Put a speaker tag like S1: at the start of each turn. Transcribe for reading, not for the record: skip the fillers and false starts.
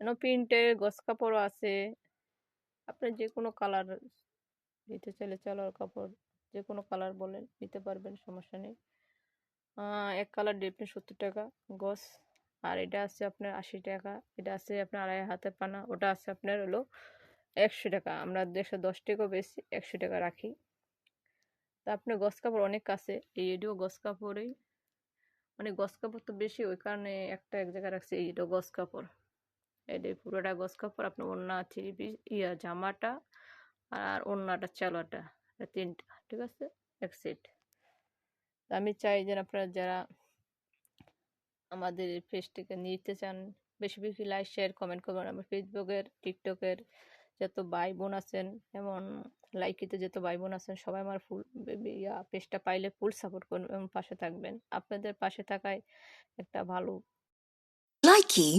S1: এরকম প্রিন্টের গজ কাপড়ও আছে। আপনি যে কোনো কালার নিতে চাইলে সালোয়ার কাপড় যে কোনো কালার বলেন নিতে পারবেন, সমস্যা নেই। এক কালার আপনি 70 টাকা গজ, আর এটা আছে আপনার 80 টাকা, এটা আছে আপনার আড়াই হাতে পানা, ওটা আছে আপনার হলো 100 টাকা। আমরা 110 টাকাও বেশি 100 টাকা রাখি। তা আপনার গজ কাপড় অনেক আছে, এটাও গজ কাপড়ই, মানে গজ কাপড় তো বেশি, ওই কারণে একটা এক জায়গায় রাখছি। এইটাও গজ কাপড়, এটা পুরোটা গজ কাপড়। আপনার ওড়না থ্রি পিস জামাটা আর ওড়নাটা চালোয়াটা, তিনটা, ঠিক আছে, এক সেট। আমি চাই যে আপনারা যারা আমাদের পেজটিকে নিতে চান, বেশি বেশি লাইক শেয়ার কমেন্ট করবেন। আমার ফেসবুকের টিকটকের যত ভাই বোন আছেন, এমন লাইকিতে যত ভাই বোন আছেন, সবাই আমার ফুল পেজটা পাইলে ফুল সাপোর্ট করবেন এবং পাশে থাকবেন। আপনাদের পাশে থাকায় একটা ভালো
S2: Likey